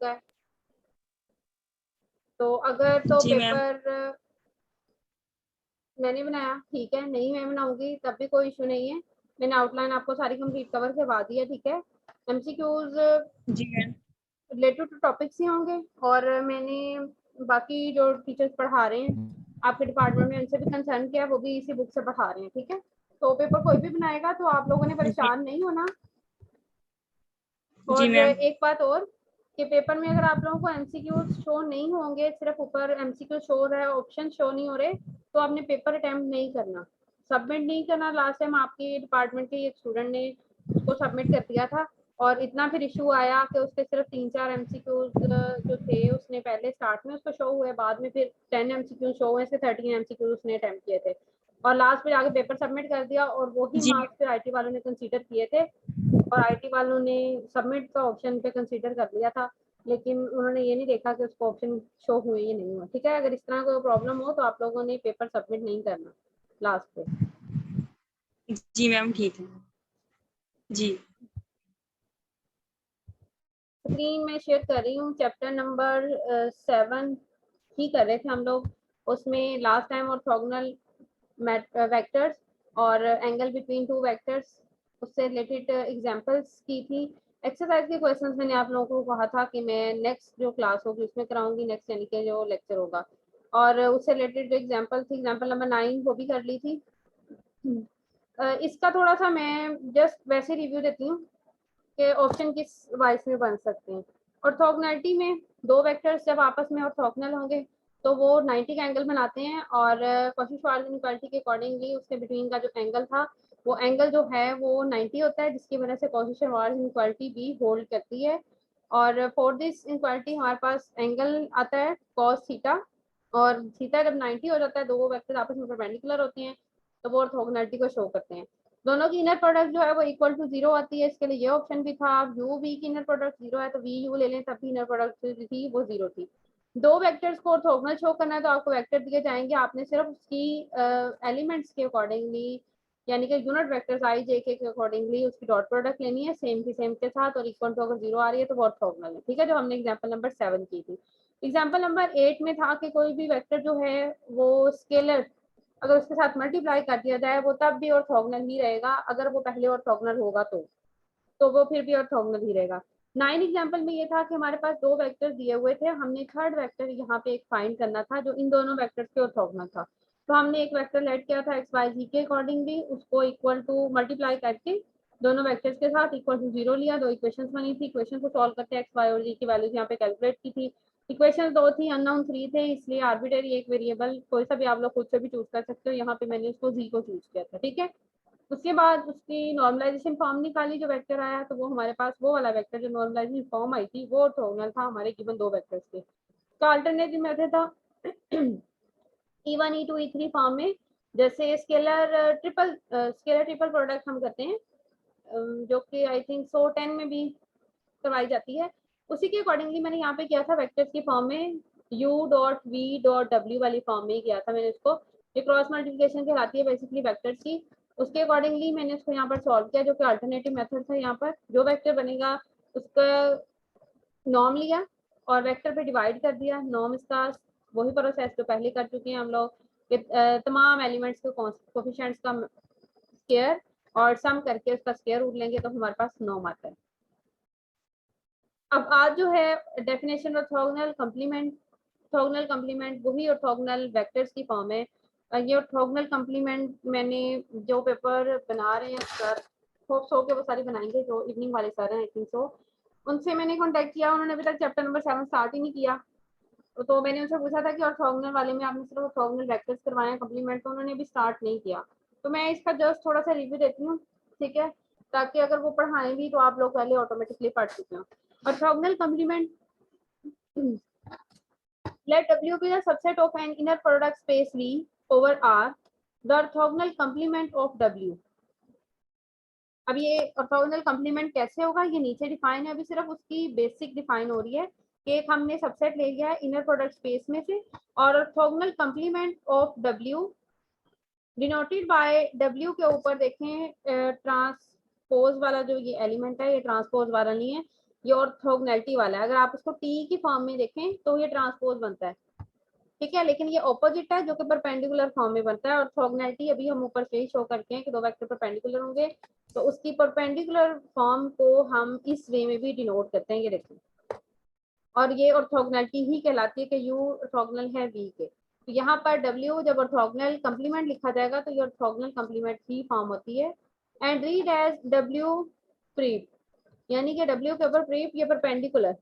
का है। तो अगर तो जी मैम। पेपर मैंने बनाया ठीक है, नहीं मैं बनाऊंगी तब भी कोई इशू नहीं है। मैंने आउटलाइन आपको सारी कंप्लीट कवर करवा दी है, ठीक है। MCQs ji ma'am. Related to topics ही होंगे, और मैंने बाकी जो टीचर्स पढ़ा रहे हैं आपके डिपार्टमेंट में उनसे भी कंसर्न किया, वो भी इसी बुक से पढ़ा रहे हैं, ठीक है। तो पेपर कोई भी बनाएगा तो आप लोगों ने जी। परेशान नहीं होना। जी और मैम। एक बात और कि पेपर में अगर आप लोगों को एमसीक्यू शो नहीं होंगे, सिर्फ ऊपर एमसीक्यू शो हो रहा है, ऑप्शन शो नहीं हो रहे, तो आपने पेपर अटेम्प्ट नहीं करना, सबमिट नहीं करना। लास्ट टाइम आपके डिपार्टमेंट के एक स्टूडेंट ने उसको सबमिट कर दिया था, और इतना फिर इशू आया कि उसके सिर्फ 3-4 एमसीक्यूज जो थे उसने पहले स्टार्ट में उसको शो हुए, बाद में फिर 10 एमसीक्यू शो हुए, 13 एमसीक्यूज उसने अटेम्प्ट किए थे, और लास्ट में जाके पेपर सबमिट कर दिया, और वही जी मार्क्स फिर आईटी वालों ने कंसीडर किए थे, और आईटी वालों ने सबमिट का ऑप्शन पे कंसीडर कर लिया था, लेकिन उन्होंने ये नहीं देखा कि उसको ऑप्शन शो हुए या नहीं हुआ, ठीक है। अगर इस तरह कोई प्रॉब्लम हो तो आप लोगों ने पेपर सबमिट नहीं करना लास्ट पे। जी मैम ठीक है। जी। स्क्रीन में शेयर कर रही हूँ, चैप्टर नंबर 7 ही कर रहे थे हम लोग, उसमें लास्ट टाइम ऑर्थोगोनल वेक्टर्स और एंगल बिटवीन टू वेक्टर्स उससे रिलेटेड एग्जांपल्स की थी। एक्सरसाइज के क्वेश्चंस मैंने आप लोगों को कहा था कि मैं नेक्स्ट जो क्लास होगी उसमें कराऊंगी, नेक्स्ट यानी कि जो लेक्चर होगा, और उससे रिलेटेड जो एग्जांपल थी, एग्जांपल नंबर 9 वो भी कर ली थी। इसका थोड़ा सा मैं जस्ट वैसे रिव्यू देती हूँ कि ऑप्शन किस वाइज में बन सकते हैं। ऑर्थोगोनैलिटी में दो वेक्टर्स जब आपस में ऑर्थोगोनल होंगे तो वो 90 का एंगल बनाते हैं, और कॉची-श्वार्ज़ इनइक्वालिटी के अकॉर्डिंगली उसके बिटवीन का जो एंगल था वो एंगल जो है वो 90 होता है, जिसकी वजह से कॉची-श्वार्ज़ इनइक्वालिटी भी होल्ड करती है। और फॉर दिस इनइक्वालिटी हमारे पास एंगल आता है कॉस थीटा, और थीटा जब 90 हो जाता है, दो वेक्टर आपस में परपेंडिकुलर होते हैं, तो वो ऑर्थोगोनैलिटी को शो करते हैं। दोनों की इनर प्रोडक्ट जो है वो इक्वल टू 0 आती है, इसके लिए ये ऑप्शन भी था। यू वी की इनर प्रोडक्ट 0 है तो वी यू ले लें, तब भी इनर प्रोडक्ट जो थी वो 0 थी। दो वेक्टर्स को ऑर्थोगोनल शो करना है तो आपको वेक्टर दिए जाएंगे, आपने सिर्फ उसकी एलिमेंट्स के अकॉर्डिंगली यानी कि यूनिट वेक्टर्स आई जे के अकॉर्डिंगली उसकी डॉट प्रोडक्ट लेनी है सेम की सेम के साथ, और इक्वल टू अगर 0 आ रही है तो वो ऑर्थोगोनल है, ठीक है, जो हमने एग्जांपल नंबर 7 की थी। एग्जांपल नंबर 8 में था कि कोई भी वेक्टर जो है वो स्केलर अगर उसके साथ मल्टीप्लाई कर दिया जाए वो तब भी ऑर्थोगोनल ही रहेगा, अगर वो पहले ऑर्थोगोनल होगा तो वो फिर भी ऑर्थोगोनल ही रहेगा। 9 एग्जांपल में ये था कि हमारे पास दो वेक्टर दिए हुए थे, हमने थर्ड वेक्टर यहाँ पे एक फाइंड करना था जो इन दोनों वेक्टर्स के ऑर्थोगोनल था। तो हमने एक वेक्टर लेट किया था एक्स वाई जी के अकॉर्डिंगली, उसको इक्वल टू मल्टीप्लाई करके दोनों वेक्टर्स के साथ इक्वल टू 0 लिया, दो इक्वेशंस बनी थी, इक्वेशन को सॉल्व करके एक्स वाई और जी की वैल्यूज यहाँ पे कैलकुलेट की थी। इक्वेशन 2 थी, अननोन 3 थे, इसलिए आर्बिट्रेरी एक वेरिएबल कोई सा भी आप लोग खुद से भी चूज कर सकते हो, यहाँ पे मैंने उसको जी को चूज किया था, ठीक है। उसके बाद उसकी नॉर्मलाइजेशन फॉर्म निकाली, जो वेक्टर आया तो वो हमारे पास वो वाला वेक्टर जो नॉर्मलाइजेशन फॉर्म आई थी वो ऑर्थोगोनल था हमारे गिवन दो वेक्टर्स के। तो अल्टरनेटिव मेथड था E1 E2 E3 फॉर्म में, जैसे स्केलर ट्रिपल प्रोडक्ट हम करते हैं, जो कि आई थिंक 110 में भी करवाई जाती है, उसी के अकॉर्डिंगली मैंने यहाँ पे किया था वेक्टर्स की फॉर्म में, u dot v dot w वाली फॉर्म में ही किया था मैंने इसको। ये क्रॉस मल्टीप्लिकेशन कहलाती है बेसिकली वेक्टर्स की, उसके अकॉर्डिंगली मैंने इसको यहाँ पर सॉल्व किया, जो कि अल्टरनेटिव मेथड था। यहाँ पर जो वेक्टर बनेगा उसका नॉर्म लिया और वेक्टर पे डिवाइड कर दिया, नॉर्म इसका वही प्रोसेस जो पहले कर चुके हैं हम लोग, तमाम एलिमेंट्स के कोफिशिएंट्स का स्क्वायर और सम करके उसका स्क्वायर रूट लेंगे तो हमारे पास नॉर्म आता है। अब आज जो है डेफिनेशन ऑर्थोगोनल कंप्लीमेंट वही ऑर्थोगोनल वेक्टर्स की फॉर्म है। ये ऑर्थोगोनल कंप्लीमेंट मैंने जो पेपर बना रहे हैं सर, होप सो के वो सारी बनाएंगे जो इवनिंग वाले सर हैं आई थिंक सो, उनसे मैंने कांटेक्ट किया, उन्होंने अभी तक चैप्टर नंबर 7 स्टार्ट ही नहीं किया। तो मैंने उनसे पूछा था कि ऑर्थोगोनल वाले में आपने सिर्फ ऑर्थोगोनल वेक्टर्स करवाए हैं कंप्लीमेंट, तो उन्होंने भी स्टार्ट नहीं किया। तो मैं इसका जस्ट थोड़ा सा रिव्यू देती हूँ, ठीक है, ताकि अगर वो पढ़ाएं भी तो आप लोग पहले ऑटोमेटिकली पढ़ चुके हो। Orthogonal complement, let W be the subset of an inner product space V over R, the orthogonal complement of W। अब ये ऑर्थोगोनल कंप्लीमेंट कैसे होगा, ये नीचे डिफाइन है, अभी सिर्फ उसकी बेसिक डिफाइन हो रही है कि एक हमने सबसेट ले लिया है इनर प्रोडक्ट स्पेस में से, और orthogonal complement of W denoted by W के ऊपर देखें ट्रांसपोज वाला जो ये एलिमेंट है, ये ट्रांसपोज वाला नहीं है, ये ऑर्थोगोनैलिटी वाला है। अगर आप इसको टी की फॉर्म में देखें तो ये ट्रांसपोज बनता है, ठीक है, लेकिन ये ऑपोजिट है जो कि परपेंडिकुलर फॉर्म में बनता है। ऑर्थोगोनैलिटी अभी हम ऊपर से ही शो करके हैं कि दो वेक्टर परपेंडिकुलर होंगे, तो उसकी परपेंडिकुलर फॉर्म को हम इस वे में भी डिनोट करते हैं, ये देखें, और ये ऑर्थोगोनैलिटी ही कहलाती है कि यू ऑर्थोगोनल है वी के। तो यहाँ पर डब्ल्यू जब ऑर्थोगोनल कंप्लीमेंट लिखा जाएगा तो ये ऑर्थोगोनल कंप्लीमेंट ही फॉर्म होती है। And read as W prep, यानी कि डब्ल्यू के ऊपर प्रीप, ये परपेंडिकुलर,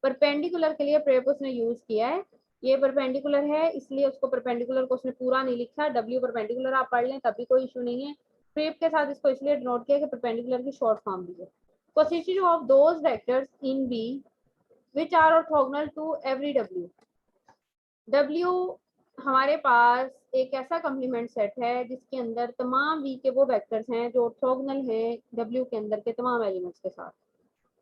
परपेंडिकुलर के लिए प्रेप उसने यूज किया है। ये परपेंडिकुलर है इसलिए उसको परपेंडिकुलर को उसने पूरा नहीं लिखा, डब्ल्यू परपेंडिकुलर आप पढ़ लें तब भी कोई इशू नहीं है। प्रेप के साथ इसको इसलिए डिनोट किया कि परपेंडिकुलर की शॉर्ट फॉर्म दी है। Consisting of those vectors in B which are orthogonal to every w। w हमारे पास एक ऐसा कॉम्प्लीमेंट सेट है जिसके अंदर तमाम v के वो वेक्टर्स हैं जो ऑर्थोगोनल हैं w के अंदर के तमाम एलिमेंट्स के साथ।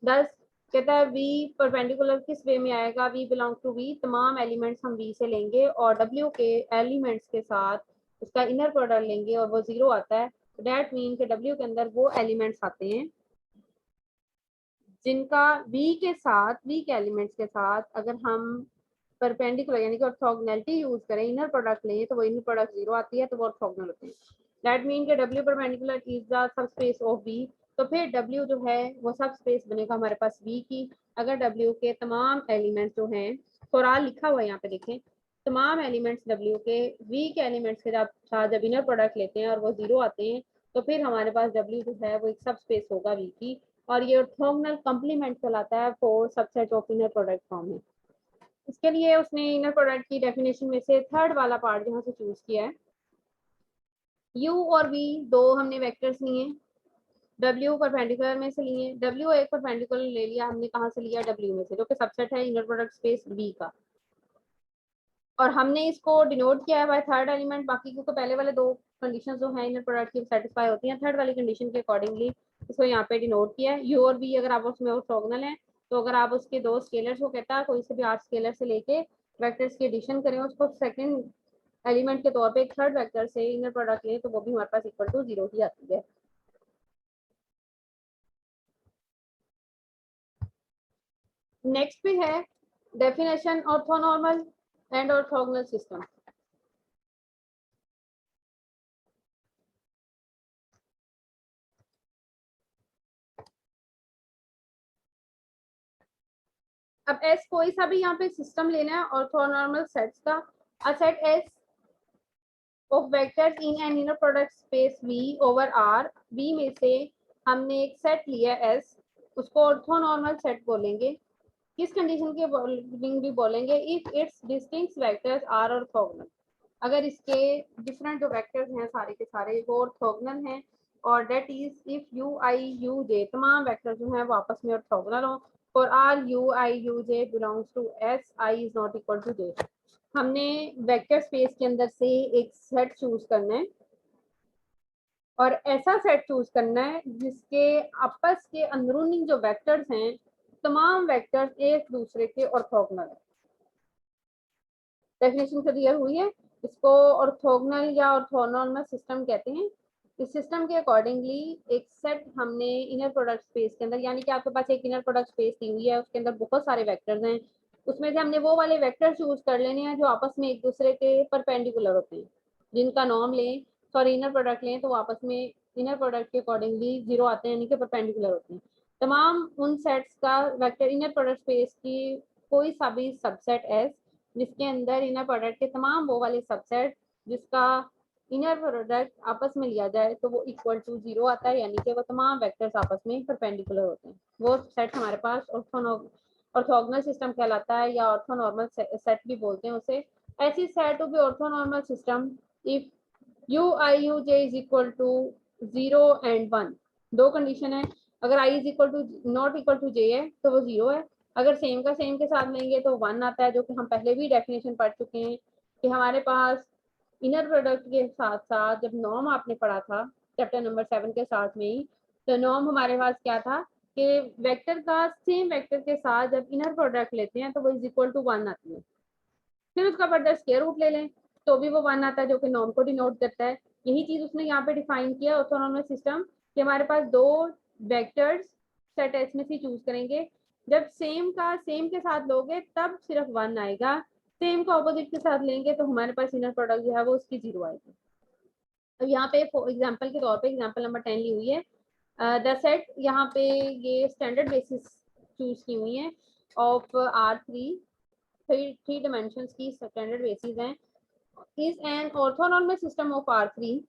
दस कहता है v परपेंडिकुलर किस वे में आएगा, v बिलोंग टू v, तमाम एलिमेंट्स हम v से लेंगे और w के एलिमेंट्स के साथ उसका इनर प्रोडक्ट लेंगे और वो जीरो आता है। दैट मीन के w के अंदर वो एलिमेंट्स आते हैं जिनका v के साथ, v के एलिमेंट्स के साथ अगर हम परपेंडिकुलर यानी कि ऑर्थोगोनैलिटी यूज करें, इनर प्रोडक्ट लें, तो वो इनर प्रोडक्ट जीरो आती है, तो वो ऑर्थोगोनल होते हैं। दैट मीन के w perpendicular is the subspace of v, तो फिर w जो है वो सब स्पेस बनेगा हमारे पास v की अगर w के तमाम एलिमेंट्स जो हैं, फॉर लिखा हुआ है यहाँ पे देखें, तमाम एलिमेंट्स w के v के एलिमेंट्स के साथ जब इनर प्रोडक्ट लेते हैं और वो जीरो आते हैं, तो फिर हमारे पास w जो है वो एक सब स्पेस होगा v की, और ये ऑर्थोगोनल कंप्लीमेंट कहलाता है for subset of inner product form में। इसके लिए उसने इनर प्रोडक्ट की डेफिनेशन में से थर्ड वाला पार्ट जहाँ से चूज किया है, u और v दो हमने वेक्टर्स लिए, w परपेंडिकुलर में से लिए, w एक परपेंडिकुलर ले लिया हमने, कहाँ से लिया, w में से, जो कि सबसेट है इनर प्रोडक्ट स्पेस v का, और हमने इसको डिनोट किया है बाय थर्ड एलिमेंट। बाकी क्योंकि पहले वाले दो कंडीशंस जो हैं इनर प्रोडक्ट की सेटिस्फाई होती हैं, थर्ड वाली कंडीशन के अकॉर्डिंगली इसको यहाँ पे डिनोट किया है। u और v अगर आप उसमें ऑर्थोगोनल है तो अगर आप उसके दो स्केलर्स को कहता है कोई से भी 8 स्केलर से लेके वेक्टर्स की एडिशन करें, उसको सेकंड एलिमेंट के तौर पे एक थर्ड वेक्टर से इनर प्रोडक्ट लें, तो वो भी हमारे पास इक्वल टू जीरो ही आती है। नेक्स्ट पे है definition orthonormal and orthogonal system. अब एस कोई सा भी यहाँ पे सिस्टम लेना है ऑर्थोनॉर्मल सेट्स का। A set S of vectors in an inner product space v over r, v में से हमने एक सेट लिया एस, उसको ऑर्थोनॉर्मल सेट बोलेंगे। किस कंडीशन के अकॉर्डिंग भी बोलेंगे, if it's distinct vectors are orthogonal, अगर इसके डिफरेंट जो वेक्टर्स हैं सारे के सारे वो ऑर्थोगोनल हैं, और that is if U I U J तमाम वेक्टर्स जो हैं वो आपस में ऑर्थोगोनल हो, for R U I U J belongs to S I is not equal to J. हमने वेक्टर स्पेस के अंदर से एक सेट चूज करना है और ऐसा सेट चूज करना है जिसके आपस के अंदरूनी जो वेक्टर्स हैं तमाम वेक्टर्स एक दूसरे के ऑर्थोगोनल है। डेफिनेशन क्लियर हुई है? इसको ऑर्थोगोनल या ऑर्थोनॉर्मल सिस्टम कहते हैं। इस सिस्टम के अकॉर्डिंगली एक सेट हमने इनर प्रोडक्ट स्पेस के अंदर, यानी कि आपके पास एक इनर प्रोडक्ट स्पेस दी हुई है, उसके अंदर बहुत सारे वेक्टर्स हैं, उसमें से हमने वो वाले वेक्टर चूज कर लेने हैं जो आपस में एक दूसरे के परपेंडिकुलर होते हैं, जिनका नॉर्म लें, सॉरी इनर प्रोडक्ट लें तो आपस में इनर प्रोडक्ट के अकॉर्डिंगली जीरो आते हैं, यानी कि परपेंडिकुलर होते हैं। तमाम उन सेट्स का वेक्टर इनर प्रोडक्ट स्पेस की कोई सा भी सबसेट एस जिसके अंदर इनर प्रोडक्ट के तमाम वो वाले सबसेट जिसका इनर प्रोडक्ट आपस में लिया जाए तो वो इक्वल टू जीरो आता है, यानी कि वो तमाम वेक्टर्स आपस में परपेंडिकुलर होते हैं। वो सेट हमारे पास ऑर्थोगोनल सिस्टम कहलाता है या ऑर्थोनॉर्मल सेट भी बोलते हैं उसे। ऐसी set to be orthonormal system if U I U J is equal to 0 and 1। दो कंडीशन है, अगर I is equal to not equal to J है तो वो जीरो है, अगर सेम का सेम के साथ लेंगे तो 1 आता है, जो कि हम पहले भी डेफिनेशन पढ़ चुके हैं कि हमारे पास इनर प्रोडक्ट के साथ साथ जब नॉर्म आपने पढ़ा था चैप्टर नंबर 7 के साथ में ही, तो नॉर्म हमारे पास क्या था कि वेक्टर का सेम वेक्टर के साथ जब इनर प्रोडक्ट लेते हैं तो वो इज इक्वल टू 1 आती है, फिर उसका फर्दर स्क्वायर रूट ले लें तो भी वो 1 आता है, जो कि नॉर्म को डिनोट करता है। यही चीज उसने यहाँ पे डिफाइन किया ऑर्थोनॉर्मल सिस्टम कि हमारे पास दो वेक्टर्स सेट एस में से चूज करेंगे, जब सेम का सेम के साथ लोगे तब सिर्फ 1 आएगा, सेम को ऑपोजिट के साथ लेंगे तो हमारे पास इनर प्रोडक्ट जो है वो उसकी 0 आएगी। अब यहाँ पे एग्जांपल के तौर पे एग्जांपल नंबर 10 ली हुई है। द सेट, यहाँ पे ये स्टैंडर्ड बेसिस चूज की हुई है ऑफ R3, 3 डिमेंशंस की स्टैंडर्ड बेसिस हैं। Is an orthonormal system of R3,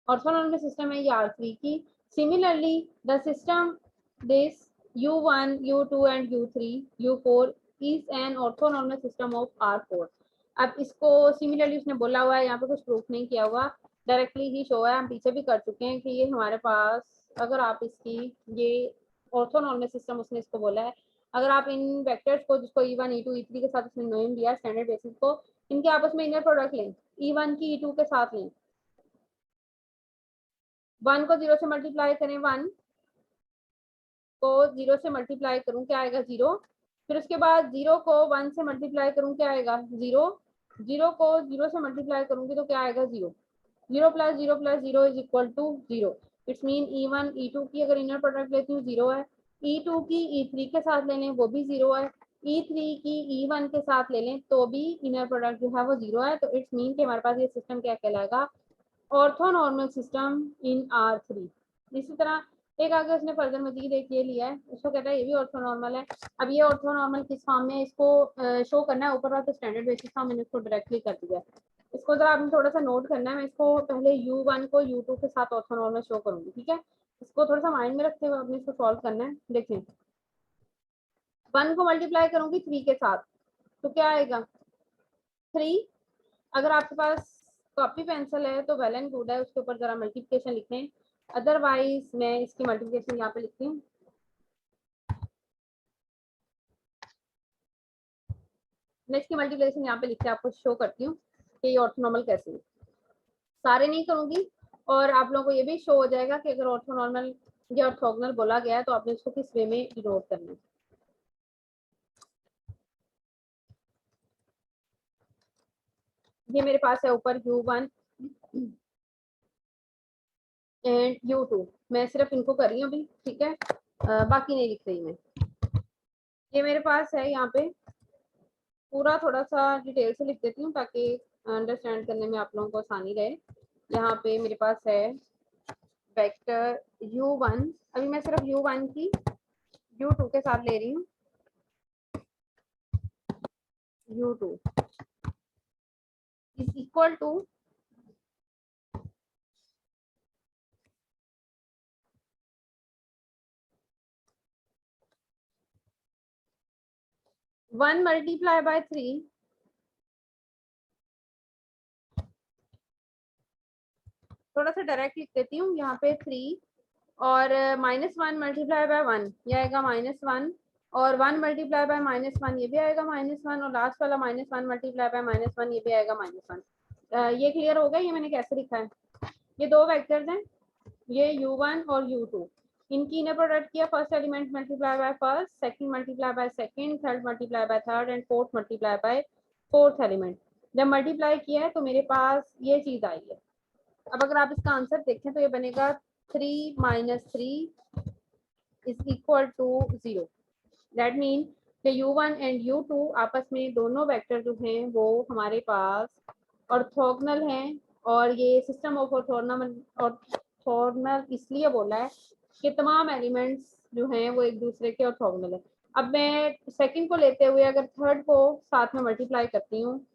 orthonormal system है ये R3 की। Similarly the system this U1, U2 and U3, U4 is an orthonormal system of R4। अब इसको सिमिलरली उसने बोला हुआ है, यहाँ पे कुछ प्रूफ नहीं किया हुआ, डायरेक्टली ही शो है, हम पीछे भी कर चुके हैं कि ये हमारे पास, अगर आप इसकी ये ऑर्थोनॉर्मल सिस्टम उसने इसको बोला है, अगर आप इन वेक्टर्स को जिसको E1, E2, E3 के साथ उसने नेम दिया स्टैंडर्ड बेसिस को, इनके आपस में इनर प्रोडक्ट लें, E1 की E2 के साथ लें, 1 को 0 से मल्टीप्लाई करें, 1 को 0 से मल्टीप्लाई करूं क्या आएगा 0, फिर उसके बाद 0 को 1 से मल्टीप्लाई करूं क्या आएगा 0, 0 को 0 से मल्टीप्लाई करूंगी तो क्या आएगा 0, 0 plus 0 plus 0 is equal to 0। It's mean E1 E2 की अगर इनर प्रोडक्ट लेती हूँ 0 है, E2 की E3 के साथ ले लें वो भी 0 है, E3 की E1 के साथ ले लें तो भी इनर प्रोडक्ट जो है वो 0 है। तो इट्स मीन कि हमारे पास ये सिस्टम क्या कहलाएगा, ऑर्थोनॉर्मल सिस्टम इन R3। इसी तरह एक आगे उसने फर्दर मजीद एक ये लिया है, उसको कहता है ये भी ऑर्थोनॉर्मल है। अब ये ऑर्थोनॉर्मल किस फॉर्म में इसको शो करना है, ऊपर वाला स्टैंडर्ड बेसिस था, मैंने इसको डायरेक्टली कर दिया। इसको जरा आपने थोड़ा सा नोट करना है, मैं इसको पहले U1 को U2 के साथ ऑर्थोनॉर्मल शो करूंगी, ठीक है। इसको थोड़ा सा माइंड में रखते हुए आपने इसको सॉल्व करना है। देखें 1 को मल्टीप्लाई करूंगी 3 के साथ तो क्या आएगा 3। अगर आपके पास कॉपी पेंसिल है तो वेल एंड गुड है, उसके ऊपर जरा मल्टीप्लिकेशन लिखें, अदरवाइज मैं इसकी मल्टीप्लिकेशन यहाँ पे लिखती हूँ। मैं इसकी मल्टीप्लिकेशन यहाँ पे लिख के आपको शो करती हूँ कि ये ऑर्थोनॉर्मल कैसे है। सारे नहीं करूंगी और आप लोगों को ये भी शो हो जाएगा कि अगर ऑर्थोनॉर्मल या ऑर्थोगोनल बोला गया है तो आपने इसको किस वे में डिनोट करना है। ये मेरे पास है ऊपर U1 एंड U2, मैं सिर्फ इनको कर रही हूँ अभी, ठीक है, बाकी नहीं लिख रही मैं। ये मेरे पास है यहाँ पे पूरा, थोड़ा सा डिटेल से लिख देती हूँ ताकि अंडरस्टैंड करने में आप लोगों को आसानी रहे। यहाँ पे मेरे पास है वेक्टर U1, अभी मैं सिर्फ U1 की U2 के साथ ले रही हूँ, U2 is equal to 1 multiply by 3, थोड़ा सा डायरेक्ट लिख देती हूँ यहाँ पे 3 और -1 मल्टीप्लाई बाय 1 ये आएगा -1, और 1 मल्टीप्लाई बाय -1 ये भी आएगा -1, और लास्ट वाला -1 मल्टीप्लाई बाय -1 ये भी आएगा -1। ये क्लियर हो गया, ये मैंने कैसे लिखा है। ये दो वेक्टर्स हैं, ये U1 और U2, इनकी इनर प्रोडक्ट किया, first element multiply by first, second multiply by second, third multiply by third and fourth multiply by fourth element. जब मल्टीप्लाई किया है तो मेरे पास ये चीज आई है। अब अगर आप इसका आंसर देखें तो ये बनेगा 3 - 3 is equal to 0। That mean कि U1 एंड U2 आपस में दोनों वेक्टर जो हैं वो हमारे पास ऑर्थोगोनल हैं, और ये सिस्टम ऑफ ऑर्थोगोनल इसलिए बोला है कि तमाम एलिमेंट्स जो हैं वो एक दूसरे के ऑर्थोगोनल है। अब मैं सेकंड को लेते हुए अगर थर्ड को साथ में मल्टीप्लाई करती हूँ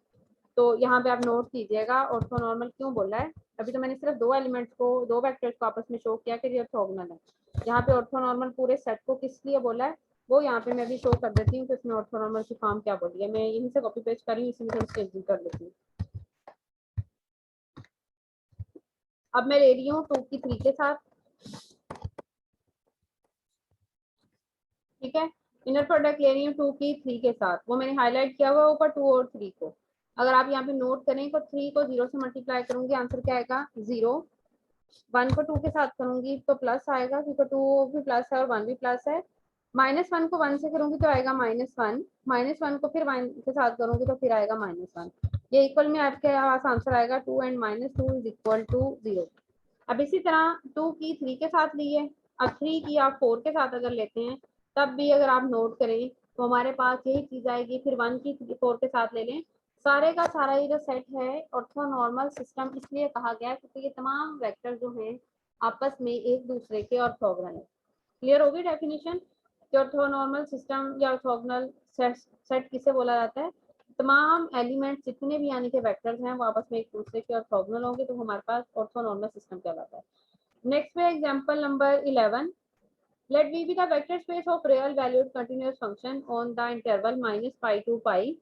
तो यहाँ पे आप नोट कीजिएगा ऑर्थोनॉर्मल क्यों बोला है। अभी तो मैंने सिर्फ दो एलिमेंट्स को, दो वेक्टर्स को आपस में शो किया कि ये ऑर्थोगोनल है। यहाँ पे ऑर्थोनॉर्मल पूरे सेट को किस लिए बोला है वो यहाँ पे मैं भी शो कर देती हूँ कि इसमें ऑर्थोनॉर्मल की फॉर्म क्या बोली है। मैं यहीं से कॉपी पेस्ट कर रही हूँ, इसी में चेंजिंग कर लेती हूँ। अब मैं ले रही हूँ 2 की 3 के साथ, ठीक है, इनर प्रोडक्ट ले रही हूँ 2 की 3 के साथ, वो मैंने हाईलाइट किया हुआ ऊपर 2 और 3 को। अगर आप यहाँ पे नोट करें तो 3 को 0 से मल्टीप्लाई करूंगी आंसर क्या आएगा 0, 1 को 2 के साथ करूंगी तो प्लस आएगा क्योंकि 2 भी प्लस है और 1 भी प्लस है। -1 को 1 से करूंगी तो आएगा -1, -1 को फिर 1 के साथ करूंगी तो फिर आएगा -1। ये इक्वल में आपके पास आंसर आएगा 2 एंड -2 इज इक्वल टू 0। अब इसी तरह 2 की 3 के साथ ली है, अब 3 की आप 4 के साथ अगर लेते हैं तब भी अगर आप नोट करें तो हमारे पास यही चीज आएगी। फिर 1 की 4 के साथ ले लें, सारे का सारा ये जो सेट है ऑर्थोनॉर्मल सिस्टम इसलिए कहा गया है क्योंकि ये तमाम वेक्टर जो हैं आपस में एक दूसरे के ऑर्थोगोनल है। क्लियर होगी डेफिनेशन कि ऑर्थोनॉर्मल सिस्टम या ऑर्थोगोनल सेट किसे बोला जाता है? तमाम एलिमेंट्स जितने भी यानी कि वेक्टर्स हैं वो आपस में एक दूसरे के ऑर्थोगोनल होंगे तो हमारे पास ऑर्थोनॉर्मल सिस्टम कहलाता है। नेक्स्ट पे example number 11, let V be the vector space of real valued continuous function on the interval minus pi to pi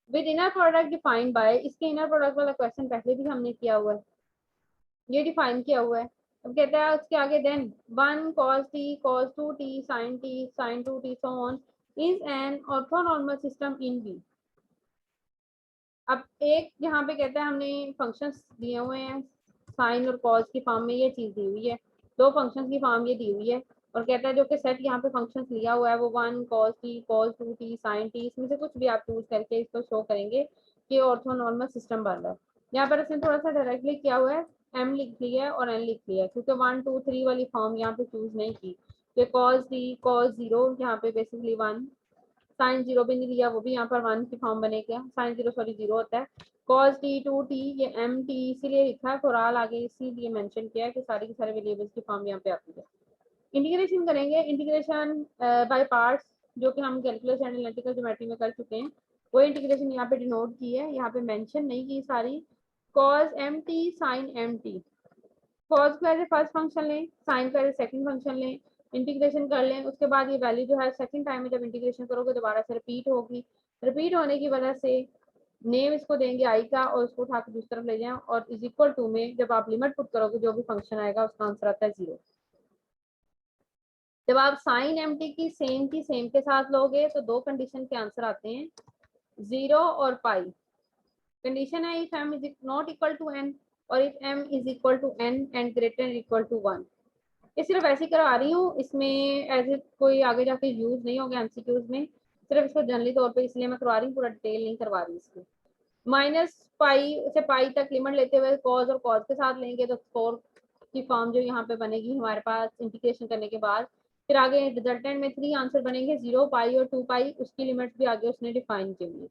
with inner product defined by, इसके inner product वाला question पहले भी हमने किया हुआ है, ये डिफाइन किया हुआ है। अब कहता है उसके आगे then 1 cos t cos 2t sin 2t so on is an orthonormal system in V। अब एक यहाँ पे कहता है हमने फंक्शंस दिए हुए हैं साइन और कॉस की फॉर्म में, ये चीज दी हुई है, दो फंक्शंस की फॉर्म ये दी हुई है और कहता है जो कि सेट यहाँ पे फंक्शंस लिया हुआ है वो 1 cos t cos 2t sin t, इसमें से कुछ भी आप चूज करके इसको शो करेंगे कि ऑर्थोनॉर्मल सिस्टम बन रहा है। यहाँ पर इसने थोड़ा सा डायरेक्टली किया हुआ है, m लिख लिया है और n लिख लिया है क्योंकि 1 2 3 वाली फॉर्म यहाँ पे चूज नहीं की, तो cos t cos 0 यहाँ पे बेसिकली 1, साइन 0 भी नहीं लिया वो भी यहाँ पर 1 की फॉर्म बनेगा, साइन 0 सॉरी 0 होता है, cos t 2t ये mt इसीलिए लिखा है, कोराल आगे इसीलिए मेंशन किया है कि सारी की सारे वेरिएबल्स की फॉर्म यहाँ पे आती है। इंटीग्रेशन करेंगे, इंटीग्रेशन बाय पार्ट्स जो कि हम कैलकुलस एंड एनालिटिकल ज्योमेट्री में कर चुके हैं, वो इंटीग्रेशन यहाँ पे डिनोट की है, यहाँ पे मेंशन नहीं की सारी। cos mt sin mt, cos को एज ए फर्स्ट फंक्शन लें, साइन को एज ए सेकंड फंक्शन लें, इंटीग्रेशन कर लें, उसके बाद ये वैल्यू जो है सेकंड टाइम में जब इंटीग्रेशन करोगे दोबारा से रिपीट होगी, रिपीट होने की वजह से नेम इसको देंगे आई का और उसको उठा के दूसरी तरफ ले जाएं और इज इक्वल टू में जब आप लिमिट पुट करोगे जो भी फंक्शन आएगा उसका आंसर आता है 0। जब आप साइन एमटी की सेम के साथ लोगे तो दो कंडीशन के आंसर आते हैं 0 और पाई। कंडीशन है if m is not equal to n और if m is equal to n and greater equal to 1। ये सिर्फ ऐसे करवा रही हूँ, इसमें एज ए कोई आगे जाके यूज नहीं होगा एमसीक्यूज में, सिर्फ इसको जनरली तौर पे इसलिए मैं करवा रही हूँ, पूरा डिटेल नहीं करवा रही इसकी। माइनस पाई से पाई तक लिमिट लेते हुए कॉज और कॉज के साथ लेंगे तो 4 की फॉर्म जो यहाँ पे बनेगी हमारे पास इंटीग्रेशन करने के बाद। फिर आगे रिजल्टेंट में 3 आंसर बनेंगे 0 पाई और 2 पाई, उसकी लिमिट्स भी आगे उसने डिफाइन की हुई है।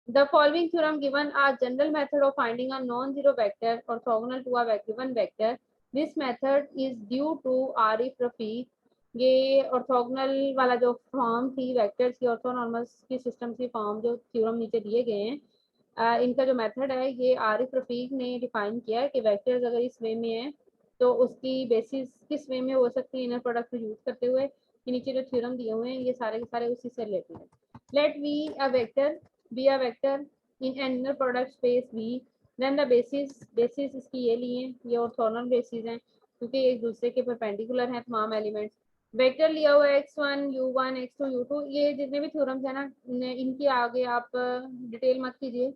The following theorem given a general method of finding a non-zero vector orthogonal to a given vector. This method is due to Arif Rafiq। ये ऑर्थोगोनल वाला जो फॉर्म थी वेक्टर्स की ऑर्थोनॉर्मल की सिस्टम की फॉर्म जो थ्योरम नीचे दिए गए हैं, इनका जो मेथड है ये आरिफ रफीक ने डिफाइन किया है कि वेक्टर्स अगर इस वे में है तो उसकी बेसिस किस वे में हो सकती है इनर प्रोडक्ट को यूज करते हुए। ये नीचे जो थ्योरम दिए हुए हैं ये सारे के सारे उसी से रिलेटेड है। Let V a vector B a vector in an inner product space V, then the basis इसकी ये लिए, ये ऑर्थोगोनल बेसिस हैं क्योंकि एक दूसरे के परपेंडिकुलर हैं तमाम एलिमेंट्स। वेक्टर लिया हुआ है x1 u1 x2 u2, ये जितने भी थ्योरम्स है ना इनके आगे आप डिटेल मत कीजिए,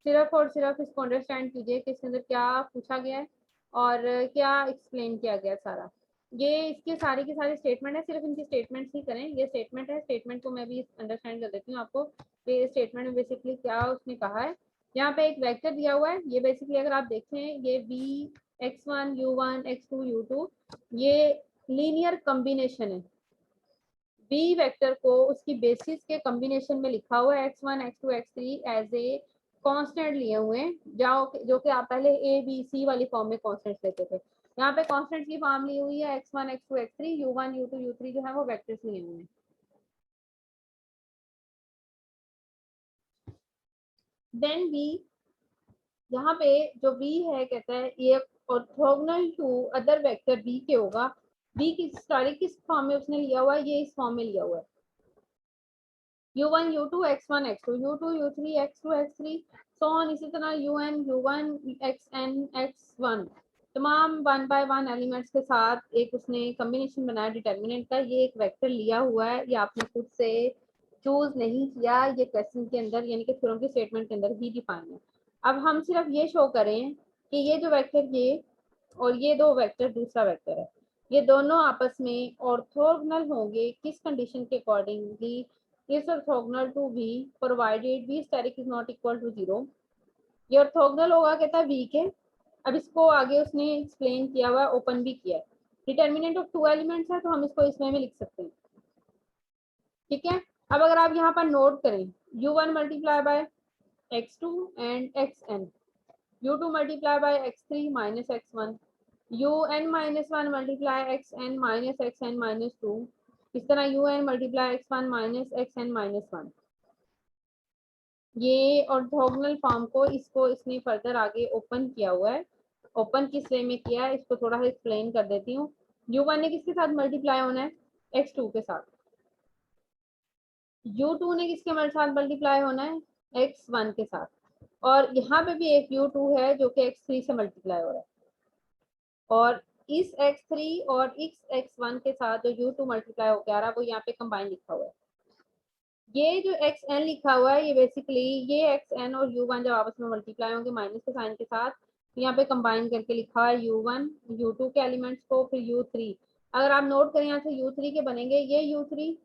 सिर्फ और सिर्फ इसको अंडरस्टैंड कीजिए कि इसके अंदर क्या पूछा गया है और क्या एक्सप्लेन किया गया सारा। ये इसकी सारी की सारी स्टेटमेंट है, सिर्फ इनकी स्टेटमेंट्स ही करें, ये स्टेटमेंट है, स्टेटमेंट को मैं भी अंडरस्टैंड कर देती हूँ आपको कि स्टेटमेंट में बेसिकली क्या उसने कहा है। यहाँ पे एक वेक्टर दिया हुआ है, ये बेसिकली अगर आप देखें ये v x1 u1 x2 u2 ये लीनियर कॉम्बिनेशन है। बी वेक्टर को उसकी बेसिस के कॉम्बिनेशन में लिखा हुआ है x1 x2 x3 as a constant लिए हुए हैं, जो कि आप पहले ए बी सी वाली फॉर्म में कांस्टेंट लेते थे, यहाँ पे कांस्टेंट की फॉर्म ली हुई है x1 x2 x3 u1 u2 u3 जो है वो वेक्टर्स लिए हुए हैं। देन बी, यहाँ पे जो बी है कहता है ये orthogonal to other vector B के होगा। बी किस फॉर्म में उसने लिया हुआ है, ये इस फॉर्म में लिया हुआ है u1 u2 x1 x2 u2 u3 x2 x3 so on, इसी तरह un u1 xn x1 तमाम 1 by 1 एलिमेंट्स के साथ एक उसने कॉम्बिनेशन बनाया डिटर्मिनेंट का। ये एक वेक्टर लिया हुआ है, ये आपने खुद से चूज नहीं किया, ये क्वेश्चन के अंदर यानी कि थ्योरम के स्टेटमेंट के अंदर ही डिफाइन है। अब हम सिर्फ ये शो करें कि ये जो वेक्टर ये और ये दो वेक्टर दूसरा वेक्टर है, ये दोनों आपस में ऑर्थोगोनल होंगे किस कंडीशन के accordingly, is orthogonal to V provided V steric is not equal to 0। ये ऑर्थोगोनल होगा कहता है V के। अब इसको आगे उसने एक्सप्लेन किया हुआ, ओपन भी किया है डिटर्मिनेंट ऑफ 2 एलिमेंट्स है तो हम इसको इसमें भी लिख सकते हैं, ठीक है। अब अगर आप यहाँ पर नोट करें u1 multiply by x2 and xn, u2 multiply by x3 minus x1, un minus 1 multiply xn minus xn minus 2, इस तरह un multiply x1 minus xn minus 1। ये ऑर्थोगोनल फॉर्म को इसको इसने फर्दर आगे ओपन किया हुआ है। ओपन किस वे में किया है इसको थोड़ा सा एक्सप्लेन कर देती हूँ। u1 ने किसके साथ मल्टीप्लाई होना है, x2 के साथ। u2 ने किसके साथ मल्टीप्लाई होना है, x1 के साथ। और यहाँ पे भी एक u2 है जो कि x3 से मल्टीप्लाई हो रहा है, और इस x3 और इस x1 के साथ जो u2 मल्टीप्लाई होकर आ रहा है वो यहाँ पे कंबाइन लिखा हुआ है। ये जो xn लिखा हुआ है ये बेसिकली ये xn और u1 जब आपस में मल्टीप्लाई होंगे माइनस के साइन के साथ, यहाँ पे कंबाइन करके लिखा है u1 u2 के एलिमेंट्स को, फिर u3। अगर आप नोट करें यहाँ से u3 के बनेंगे, ये u3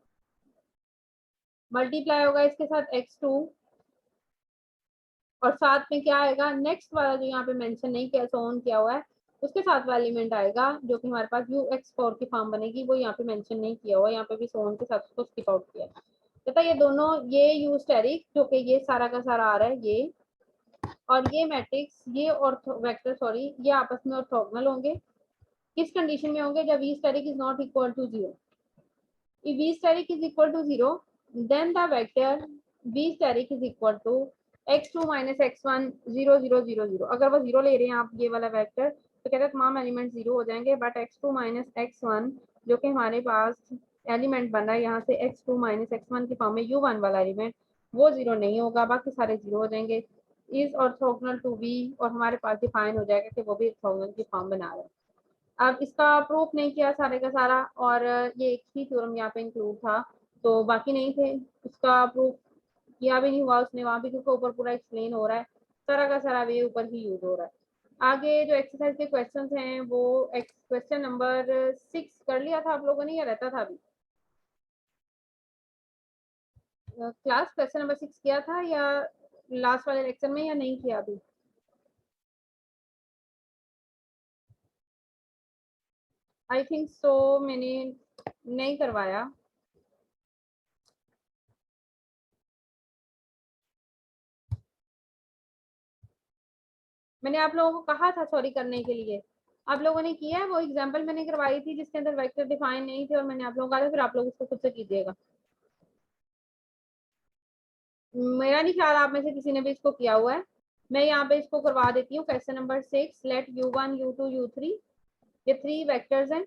मल्टीप्लाई होगा इसके साथ x2, और साथ में क्या आएगा, नेक्स्ट वाला जो यहाँ पे मेंशन नहीं किया, ऑन किया हुआ है, उसके साथ वाला एलिमेंट आएगा जो कि हमारे पास ux4 की फॉर्म बनेगी, वो यहाँ पे मेंशन नहीं किया हुआ, यहाँ पे भी सोन के साथ उसको स्किप आउट किया तथा ये दोनों, ये यू स्टेरिक जो कि ये सारा का सारा आ रहा है ये, और ये मैट्रिक्स ये ऑर्थो वेक्टर सॉरी ये आपस में ऑर्थोगोनल होंगे। किस कंडीशन में होंगे, जब v asterisk is not equal to 0। if v static is equal to 0 then the vector v static is equal to x2 minus x1 0 0 0 0। अगर वो 0 ले रहे हैं आप ये वाला वेक्टर तो कहते हैं तमाम एलिमेंट 0 हो जाएंगे, बट x2 माइनस x1 जो कि हमारे पास एलिमेंट बन रहा है यहाँ से x2 माइनस x1 की फॉर्म में u1 वाला एलिमेंट वो 0 नहीं होगा, बाकी सारे 0 हो जाएंगे। इज ऑर्थोगोनल टू v, और हमारे पास डिफाइन हो जाएगा कि वो भी ऑर्थोगोनल की फॉर्म बना रहा है। अब इसका प्रूफ नहीं किया सारे का सारा, और ये एक ही थ्योरम यहाँ पे इंक्लूड था तो बाकी नहीं थे, इसका प्रूफ किया भी नहीं हुआ उसने वहां भी, क्योंकि ऊपर पूरा एक्सप्लेन हो रहा है, सारा का सारा वे ऊपर ही यूज हो रहा है। आगे जो एक्सरसाइज के क्वेश्चंस हैं वो क्वेश्चन नंबर 6 कर लिया था आप लोगों ने या रहता था अभी क्लास, क्वेश्चन नंबर 6 किया था या लास्ट वाले लेक्चर में या नहीं किया अभी? आई थिंक सो मैंने नहीं करवाया। मैंने आप लोगों को कहा था सॉरी करने के लिए, आप लोगों ने किया है? वो एग्जांपल मैंने करवाई थी जिसके अंदर वेक्टर डिफाइन नहीं थे और मैंने आप लोगों को कहा था, फिर आप लोग उसको खुद से कीजिएगा। मेरा नहीं ख्याल आप में से किसी ने भी इसको किया हुआ है। मैं यहाँ पे इसको करवा देती हूँ। Question number 6, late u1 u2 u3 ये 3 वेक्टर्स हैं।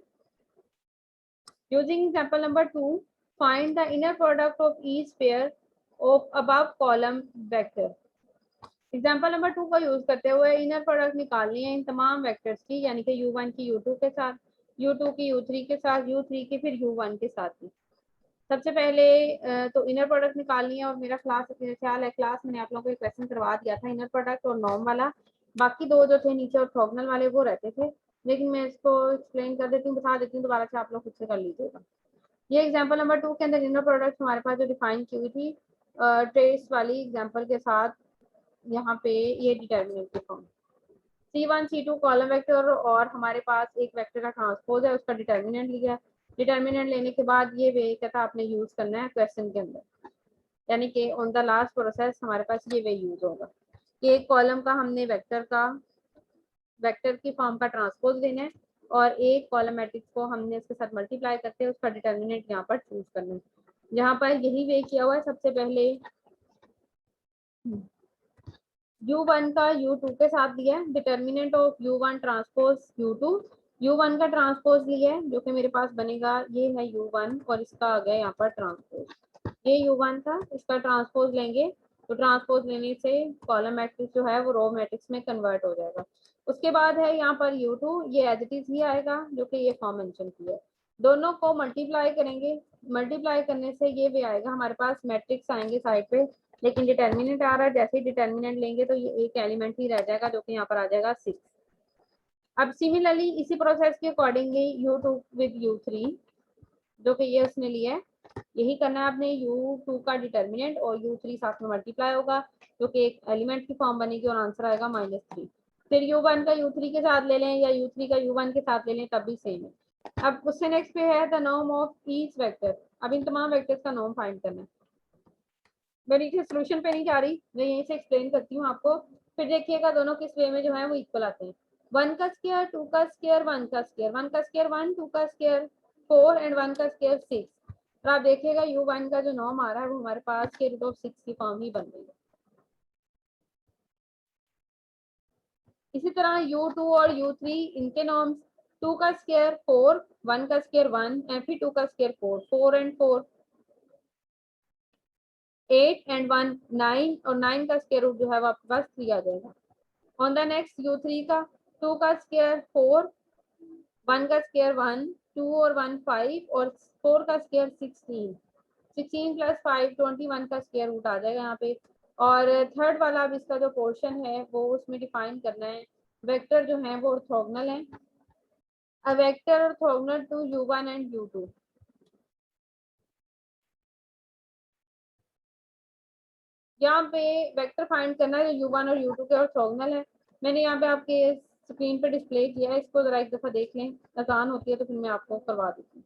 Using example number 2 find the inner product of each pair of above column vector. Example number 2 का यूज करते हुए इनर प्रोडक्ट निकालनी है इन तमाम वेक्टर्स की, यानी कि u1 की u2 के साथ, u2 की u3 के साथ, u3 की फिर u1 के साथ में। सबसे पहले तो इनर प्रोडक्ट निकालनी है, और मेरा क्लास ख्याल है क्लास मैंने आप लोगों को एक क्वेश्चन करवा दिया था इनर प्रोडक्ट और नॉर्म वाला। बाकी दो जो थे नीचे ऑर्थोगोनल वाले वो रहते थे, लेकिन मैं इसको एक्सप्लेन कर देती हूँ, बता देती हूँ दोबारा से, आप लोग खुद से कर लीजिएगा। ये एग्जाम्पल नंबर 2 के अंदर इनर प्रोडक्ट हमारे पास जो डिफाइन की हुई थी ट्रेस वाली एग्जाम्पल के साथ, यहाँ पे ये डिटर्मिनेंट की form C1 C2 column vector, और हमारे पास एक वेक्टर का ट्रांसपोज है उसका डिटर्मिनेंट लिया। डिटर्मिनेंट लेने के बाद ये वे कहता आपने यूज करना है क्वेश्चन के अंदर, यानी कि ऑन द लास्ट प्रोसेस हमारे पास ये वे यूज होगा कि एक कॉलम का हमने वेक्टर की फॉर्म का ट्रांसपोज लेना है, और एक कॉलम मैट्रिक्स को हमने उसके साथ मल्टीप्लाई करते हैं उसका डिटर्मिनेंट यहाँ पर चूज करना है। यहाँ पर यही वे किया हुआ है। सबसे पहले u1 का u2 के साथ दिया है, determinant of u1 transpose u2, u1 का ट्रांसपोज लिया है जो कि मेरे पास बनेगा ये है u1 और इसका आ गया यहाँ पर ट्रांसपोज, ये u1 था, इसका ट्रांसपोज लेंगे तो ट्रांसपोज लेने से कॉलम मैट्रिक्स जो है वो रो मैट्रिक्स में कन्वर्ट हो जाएगा। उसके बाद है यहाँ पर u2, ये एज इट इज ही आएगा जो कि ये फॉर्म मेंशन किया है। दोनों को मल्टीप्लाई करेंगे, मल्टीप्लाई करने से ये भी आएगा, हमारे पास मैट्रिक्स आएंगे साइड पे, लेकिन डिटर्मिनेंट आ रहा है, जैसे ही डिटर्मिनेंट लेंगे तो ये एक एलिमेंट ही रह जाएगा जो कि यहाँ पर आ जाएगा 6। अब सिमिलरली इसी प्रोसेस के अकॉर्डिंगली u2 विद u3 जो कि ये उसने लिया है, यही करना है आपने। u2 का डिटर्मिनेंट और u3 साथ में मल्टीप्लाई होगा जो कि एक एलिमेंट की फॉर्म बनेगी और आंसर आएगा -3। फिर u1 का u3 के साथ ले लें या u3 का u1 के साथ ले लें तब भी सेम है। अब उससे नेक्स्ट पे है the norm of each vector. अब इन तमाम वेक्टर्स का नॉर्म फाइंड करना है। मैं नीचे सोल्यूशन पे नहीं जा रही, मैं यहीं से एक्सप्लेन करती हूँ आपको। फिर देखिएगा दोनों किस वे में जो है वो इक्वल आते हैं। 1 का स्क्वायर, 2 का स्क्वायर, 1 का स्क्वायर, 1 का स्क्वायर 1, 2 का स्क्वायर 4 एंड 1 का स्क्वायर 6। और आप देखिएगा u1 का जो नॉर्म आ रहा है वो हमारे पास के रूट ऑफ 6 की फॉर्म ही बन रही है। इसी तरह u2 और u3 इनके नॉर्म्स 2 का स्क्वायर 4, 1 का स्क्वायर 1 एंड फिर 2 का स्क्वायर 4, 4 एंड 4 8 एंड 1 9 और 9 का स्क्वायर रूट जो है वो आपके पास 3 आ जाएगा। ऑन द नेक्स्ट u3 का 2 का स्क्वायर 4, 1 का स्क्वायर 1, 2 और 1 5 और 4 का स्क्वायर 16, 16 प्लस 5 21 का स्क्वायर रूट आ जाएगा यहाँ पे। और थर्ड वाला अब इसका जो पोर्शन है वो उसमें डिफाइन करना है। वेक्टर जो है वो ऑर्थोगोनल है। A vector orthogonal to u1 and u2. यहाँ पे वेक्टर फाइंड करना है जो u1 और u2 के ऑर्थोगोनल है। मैंने यहाँ पे आपके स्क्रीन पे डिस्प्ले किया है, इसको जरा एक दफा देख लें, आसान होती है तो फिर मैं आपको करवा देती हूँ।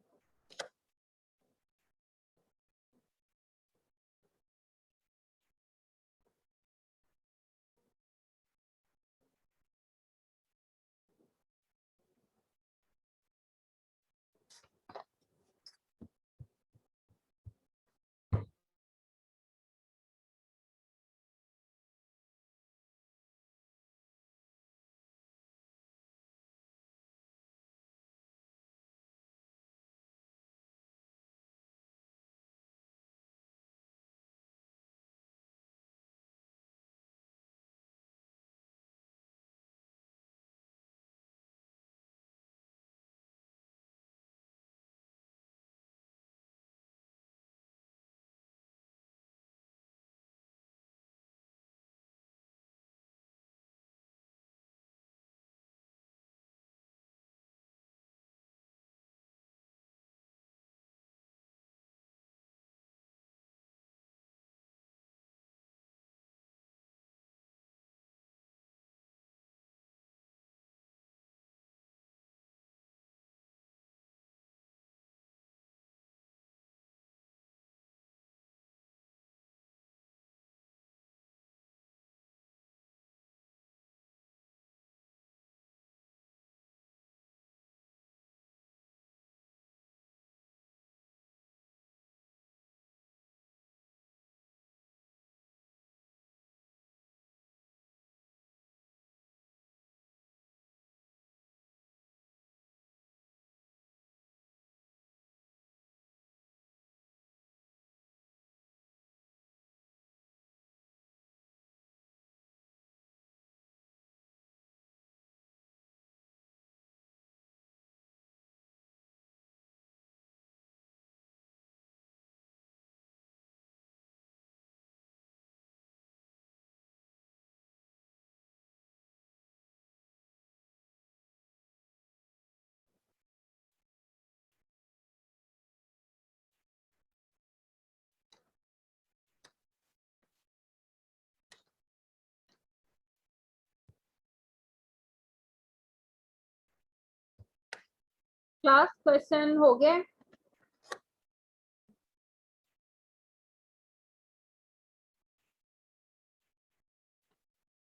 क्लास क्वेश्चन हो गया?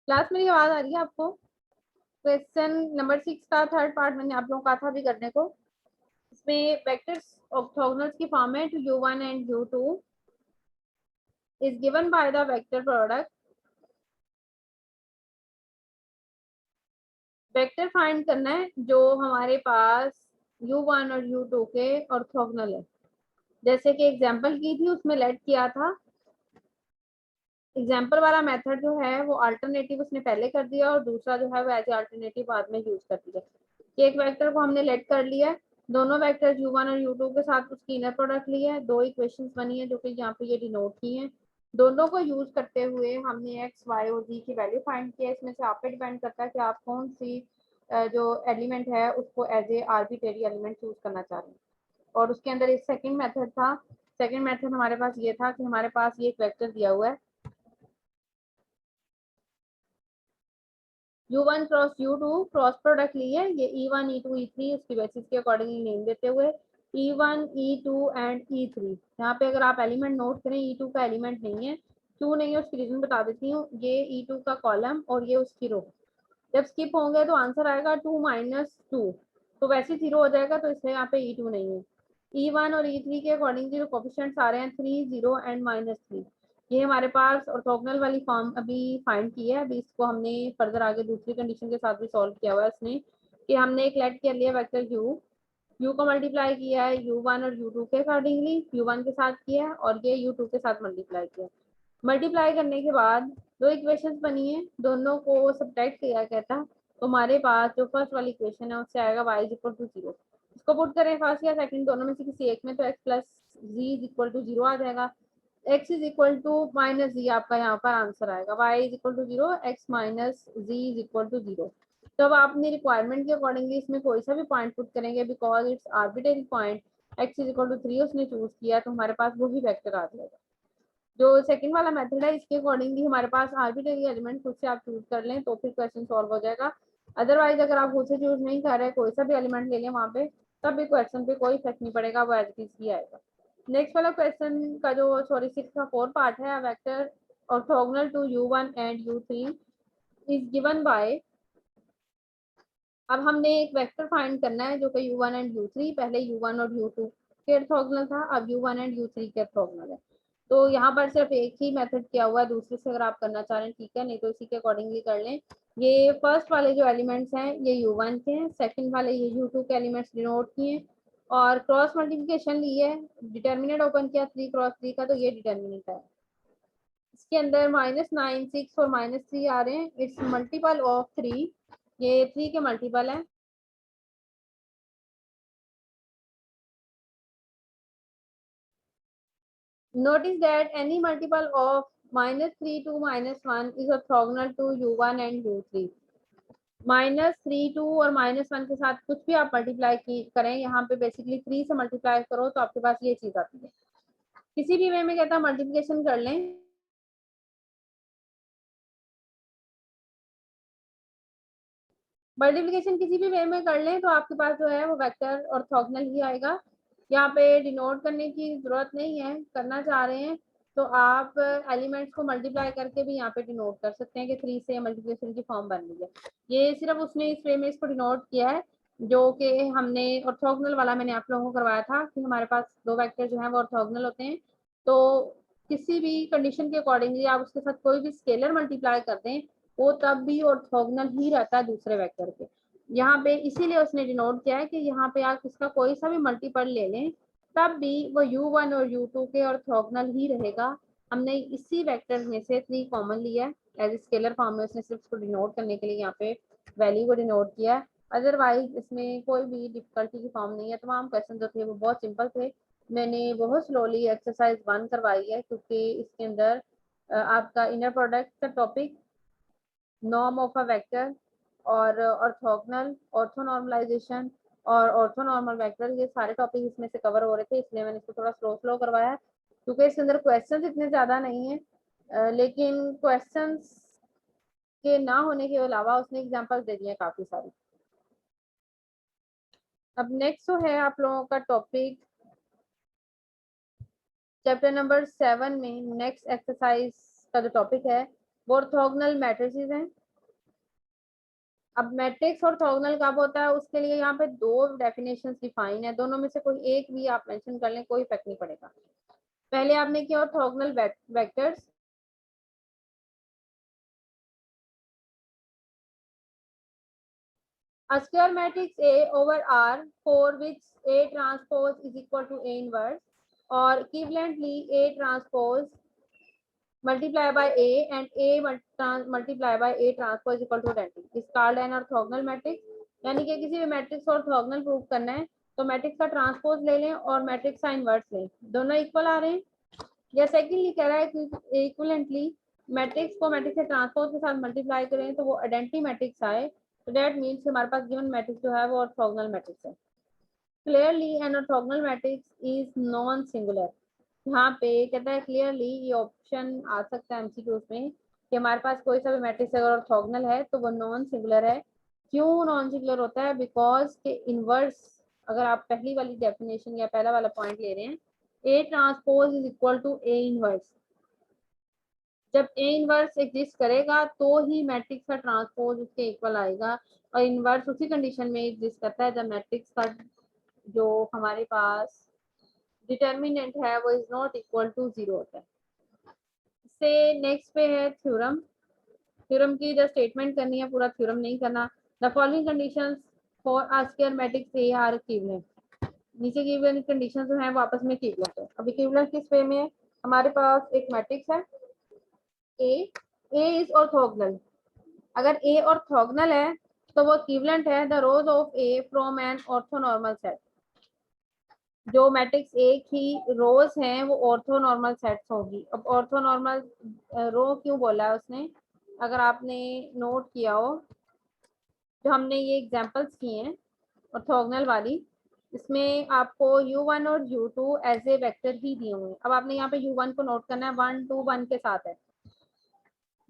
क्लास मेरी आवाज आ रही है आपको? क्वेश्चन नंबर 6 का थर्ड पार्ट मैंने आप लोगों को कहा था भी करने को। इसमें वेक्टर्स ऑर्थोगोनल्स की फॉर्म है to u1 and u2 is given by the vector product। Vector find करना है जो हमारे पास u1 और u2 के ऑर्थोगोनल है। जैसे कि एग्जांपल की थी उसमें लेट किया था। एग्जाम्पल वाला मेथड जो है वो अल्टरनेटिव उसने पहले कर दिया और दूसरा जो है वो एज अल्टरनेटिव बाद में यूज कर दिया। कि एक वेक्टर को हमने लेट कर लिया है, दोनों वेक्टर u1 और u2 के साथ उसकी इनर प्रोडक्ट ली है, दो इक्वेशंस बनी है जो कि यहाँ पे ये डिनोट की हैं। दोनों को यूज करते हुए हमने x, y और z की वैल्यू फाइंड किया है। इसमें से आप पे डिपेंड करता है कि आप कौन सी जो एलिमेंट है उसको as a arbitrary element choose करना चाह रहे हैं। और उसके अंदर एक सेकेंड मेथड था। सेकेंड मेथड हमारे पास ये था कि हमारे पास ये एक वेक्टर दिया हुआ है, U1 cross U2 cross product ली है, ये E1 E2 E3 उसकी बेसिस के अकॉर्डिंगली नेम देते हुए E1 E2 एंड E3। यहाँ पे अगर आप एलिमेंट नोट करें, E2 का एलिमेंट नहीं है, क्यों नहीं है उसकी रीजन बता देती हूँ। ये E2 का कॉलम और ये उसकी रो, जब स्किप होंगे तो आंसर आएगा 2 माइनस 2, तो वैसे 0 हो जाएगा, तो इसलिए यहाँ पे E2 नहीं है। E1 और E3 के अकॉर्डिंग जो कोफिशिएंट्स आ रहे हैं 3 0 एंड -3, ये हमारे पास ऑर्थोगोनल वाली फॉर्म अभी फाइंड की है। अभी इसको हमने फर्दर आगे दूसरी कंडीशन के साथ भी सॉल्व किया हुआ है इसमें, कि हमने एक लेट कर लिया वेक्टर U को मल्टीप्लाई किया है U1 और U2 के अकॉर्डिंगली, U1 के साथ किया है और ये U2 के साथ मल्टीप्लाई किया। मल्टीप्लाई करने के बाद दो इक्वेशंस बनी है, दोनों को सब्ट्रैक्ट किया कहता, तो हमारे पास जो फर्स्ट वाली इक्वेशन है उससे आएगा y इज इक्वल टू 0। इसको पुट करें फर्स्ट या सेकंड दोनों में से किसी एक में, तो x plus z is equal to 0 आ जाएगा। x is equal to minus Z आपका यहाँ पर आंसर आएगा, y is equal to 0, x minus z is equal to 0। तो अब आप अपनी रिक्वायरमेंट के अकॉर्डिंगली इसमें कोई सा भी पॉइंट पुट करेंगे, because it's arbitrary point, x is equal to 3 उसने चूज किया, तो हमारे पास वही वेक्टर आ जाएगा। जो सेकंड वाला मेथड है इसके अकॉर्डिंगली हमारे पास आर्बिट्रेरी एलिमेंट खुद से आप चूज कर लें तो फिर क्वेश्चन सॉल्व हो जाएगा। अदरवाइज अगर आप खुद से चूज नहीं कर रहे, कोई सा भी एलिमेंट ले लें वहां पे, तब भी क्वेश्चन पे कोई इफेक्ट नहीं पड़ेगा, वो एज इट इज ही आएगा। नेक्स्ट वाला क्वेश्चन का जो 6 का 4 पार्ट है, vector orthogonal to U1 and U3 is given by. अब हमने एक वेक्टर फाइंड करना है जो कि U1 एंड U3, पहले U1 और U2 के ऑर्थोगोनल था, अब U1 एंड U3 के ऑर्थोगोनल है। तो यहाँ पर सिर्फ एक ही मेथड किया हुआ है, दूसरे से अगर आप करना चाह रहे हैं ठीक है, नहीं तो इसी के अकॉर्डिंगली कर लें। ये फर्स्ट वाले जो एलिमेंट्स हैं ये U1 के हैं, सेकंड वाले ये U2 के एलिमेंट्स डिनोट किए और क्रॉस मल्टीप्लिकेशन ली है, डिटर्मिनेंट ओपन किया 3 क्रॉस 3 का, तो ये डिटर्मिनेंट है। इसके अंदर -9 6 और -3 आ रहे हैं, इट्स मल्टीपल ऑफ 3, ये 3 के मल्टीपल है। Notice that any multiple of -3 to -1 is orthogonal to U1 and U3। -3 2 और -1 के साथ कुछ भी आप मल्टीप्लाई करें, यहाँ पे बेसिकली 3 से मल्टीप्लाई करो तो आपके पास ये चीज आती है। किसी भी वे में कहता है मल्टीप्लिकेशन कर लें, मल्टीप्लिकेशन किसी भी वे में कर लें तो आपके पास जो है वो वेक्टर ऑर्थोगोनल ही आएगा। यहाँ पे डिनोट करने की जरूरत नहीं है, करना चाह रहे हैं तो आप एलिमेंट्स को मल्टीप्लाई करके भी यहाँ पे डिनोट कर सकते हैं कि 3 से मल्टीप्लिकेशन की फॉर्म बन रही है। ये सिर्फ उसने इस वे में इसको डिनोट किया है, जो कि हमने ऑर्थोगोनल वाला मैंने आप लोगों को करवाया था कि हमारे पास दो वेक्टर जो है वो ऑर्थोगोनल होते हैं, तो किसी भी कंडीशन के अकॉर्डिंगली आप उसके साथ कोई भी स्केलर मल्टीप्लाई कर दें वो तब भी ऑर्थोगोनल ही रहता है दूसरे वेक्टर के। यहाँ पे इसीलिए उसने डिनोट किया है कि यहाँ पे आप इसका कोई सा भी मल्टीपल ले लें तब भी वो U1 और U2 के ऑर्थोगोनल ही रहेगा। हमने इसी वेक्टर में से 3 कॉमन लिया है, एज स्केलर फॉर्म में उसने सिर्फ इसको डिनोट करने के लिए यहाँ पे वैल्यू को डिनोट किया है। अदरवाइज इसमें कोई भी डिफिकल्टी की फॉर्म नहीं है, तमाम क्वेश्चन जो थे वो बहुत सिंपल थे। मैंने बहुत स्लोली एक्सरसाइज 1 करवाई है क्योंकि इसके अंदर आपका इनर प्रोडक्ट का topic, norm of a vector और ऑर्थोगोनल, ऑर्थोनॉर्मलाइजेशन और ऑर्थोनॉर्मल वेक्टर, ये सारे टॉपिक इसमें से कवर हो रहे थे, इसलिए मैंने इसको थोड़ा स्लो स्लो करवाया क्योंकि इसके अंदर क्वेश्चंस इतने ज़्यादा नहीं है, लेकिन क्वेश्चंस के ना होने के अलावा उसने एग्जांपल्स दे दिए काफ़ी सारी। अब नेक्स्ट जो है आप लोगों का टॉपिक चैप्टर नंबर 7 में नेक्स्ट एक्सरसाइज का जो टॉपिक है वो ऑर्थोगोनल मैट्रिसेस हैं। अब मैट्रिक्स ऑर्थोगोनल कब होता है उसके लिए यहाँ पे दो डेफिनेशंस डिफाइन है, दोनों में से कोई एक भी आप मेंशन कर लें कोई इफेक्ट नहीं पड़ेगा। पहले आपने किया orthogonal vectors, a square matrix A over R for which A transpose is equal to A inverse or equivalently A transpose multiply by A and A multiply by A transpose is equal to identity is called an orthogonal matrix। यानी कि किसी भी matrix को orthogonal prove करना है तो matrix का transpose ले लें और मैट्रिक्स का इन्वर्स लें, दोनों इक्वल आ रहे हैं। या सेकेंडली कह रहा है कि इक्विवेलेंटली मैट्रिक्स को मैट्रिक्स के ट्रांसपोज के साथ मल्टीप्लाई करें तो वो आइडेंटिटी मैट्रिक्स आए, तो दैट मीन्स हमारे पास गिवन मैट्रिक्स जो है वो ऑर्थोगोनल मैट्रिक्स है। Clearly an orthogonal matrix is non singular. यहाँ पे कहता है क्लियरली, ये ऑप्शन आ सकता है एमसीक्यूज में, कि हमारे पास कोई सा भी मैट्रिक्स अगर ऑर्थोगोनल है तो वो नॉन सिंगुलर है। क्यों नॉन सिंगुलर होता है? बिकॉज के इनवर्स, अगर आप पहली वाली डेफिनेशन या पहला वाला पॉइंट ले रहे हैं, A transpose is equal to A inverse. जब ए इनवर्स एग्जिस्ट करेगा तो ही मैट्रिक्स का ट्रांसपोज उसके इक्वल आएगा, और इनवर्स उसी कंडीशन में एग्जिस्ट करता है जब मैट्रिक्स का जो हमारे पास डिटर्मिनेंट है वो इज नॉट इक्वल टू 0 होता है। इससे नेक्स्ट पे है थ्योरम। थ्योरम की जो स्टेटमेंट करनी है, पूरा थ्योरम नहीं करना। The following conditions for a square matrix A R equivalent. नीचे की हुई कंडीशंस जो हैं वो आपस में इक्विवेलेंट है। अब इक्विवेलेंट किस वे में है? हमारे पास एक मैट्रिक्स है ए इज ऑर्थोगोनल। अगर ए ऑर्थोगोनल है तो वो इक्विवेलेंट है the rose of A from an orthonormal set. जो मैट्रिक्स ए की रोज हैं वो ऑर्थोनॉर्मल सेट्स होगी। अब ऑर्थोनॉर्मल रो क्यों बोला है उसने? अगर आपने नोट किया हो, जो हमने ये एग्जांपल्स किए हैं ऑर्थोगोनल वाली, इसमें आपको u1 और u2 एज ए वेक्टर ही दिए हुए हैं। अब आपने यहाँ पे u1 को नोट करना है, 1 2 1 के साथ है।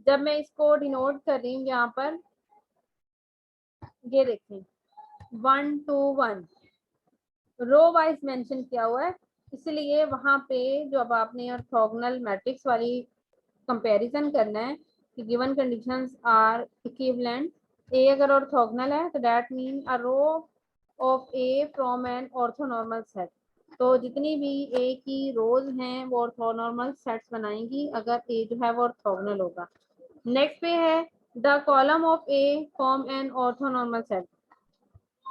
जब मैं इसको डिनोट कर रही हूँ यहाँ पर, ये देखें 1 2 1 रो वाइज मेंशन किया हुआ है, इसलिए वहां पे जो अब आपने ऑर्थोगोनल मैट्रिक्स वाली कंपैरिजन करना है कि given conditions are equivalent, A अगर ऑर्थोगोनल है तो that mean a row of A from an orthonormal set. तो जितनी भी ए की रोज हैं वो ऑर्थोनॉर्मल सेट्स बनाएंगी अगर ए जो है वो ऑर्थोगोनल होगा। नेक्स्ट पे है the column of a form an orthonormal set.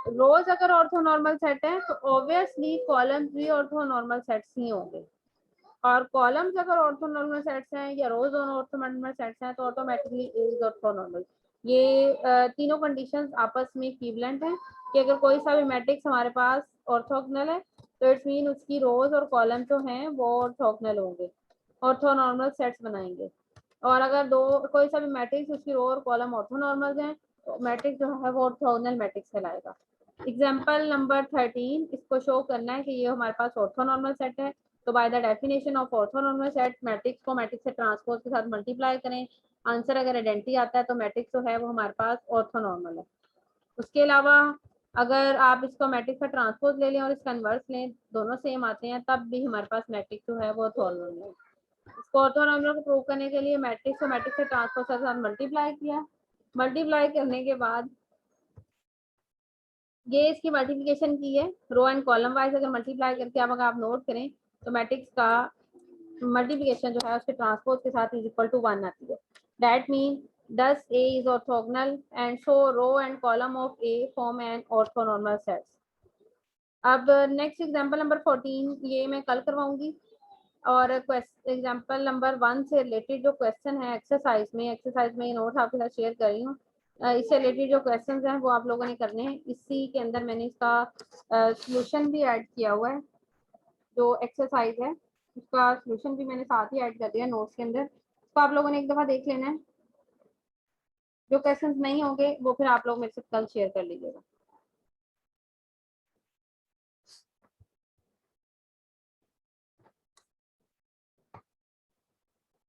Rows अगर ऑर्थोनॉर्मल सेट है तो ऑब्वियसली कॉलम्स भी ऑर्थोनॉर्मल सेट्स ही होंगे, और कॉलम्स अगर ऑर्थोनॉर्मल सेट्स हैं या रोज ऑर्थोनॉर्मल सेट्स हैं तो ऑटोमेटिकली ए इज ऑर्थोनॉर्मल। ये तीनों कंडीशंस आपस में इक्विवेलेंट हैं कि अगर कोई सा भी मैट्रिक्स हमारे पास ऑर्थोगोनल है तो इट्स मीन उसकी रोज और कॉलम जो हैं वो ऑर्थोगोनल होंगे, ऑर्थोनॉर्मल सेट्स बनाएंगे। और अगर कोई सा भी मैट्रिक्स उसकी रो और कॉलम ऑर्थोनॉर्मल हैं तो मैट्रिक्स जो है वो ऑर्थोगोनल मैट्रिक्स कहलाएगा। एग्जाम्पल नंबर 13, इसको शो करना है कि ये हमारे पास ऑर्थोनॉर्मल सेट है। तो by the definition of orthonormal set, matrix को मैट्रिक्स से ट्रांसपोज के साथ मल्टीप्लाई करें, आंसर अगर आइडेंटिटी आता है तो मैट्रिक्स जो है वो हमारे पास ऑर्थोनॉर्मल है। उसके अलावा अगर आप इसको मैट्रिक्स का ट्रांसपोज ले लें और इसका इनवर्स लें, दोनों सेम आते हैं, तब भी हमारे पास मैट्रिक्स जो है वो ऑर्थोनॉर्मल है। इसको ऑर्थोनॉर्मल को प्रूव करने के लिए मैट्रिक्स को मैट्रिक्स से ट्रांसपोज के साथ मल्टीप्लाई किया। मल्टीप्लाई करने के बाद ये इसकी मल्टीप्लिकेशन की है, रो एंड कॉलम वाइज अगर मल्टीप्लाई करके अगर आप नोट करें तो मैट्रिक्स का मल्टीप्लिकेशन जो है उसके ट्रांसपोज के साथ इज इक्वल टू 1 आती है। That mean thus A is orthogonal and so row and column of A form an orthonormal sets. अब नेक्स्ट एग्जांपल नंबर 14 ये मैं कल करवाऊंगी, और एग्जांपल नंबर 1 से रिलेटेड जो क्वेश्चन है एक्सरसाइज में नोट आपके साथ शेयर कर रही हूँ। इससे रिलेटेड जो क्वेश्चंस हैं वो आप लोगों ने करने हैं। इसी के अंदर मैंने इसका सॉल्यूशन भी ऐड किया हुआ है। जो एक्सरसाइज है उसका सॉल्यूशन भी मैंने साथ ही ऐड कर दिया नोट्स के अंदर, तो आप लोगों ने एक दफ़ा देख लेना है। जो क्वेश्चंस नहीं होंगे वो फिर आप लोग मेरे से कल शेयर कर लीजिएगा।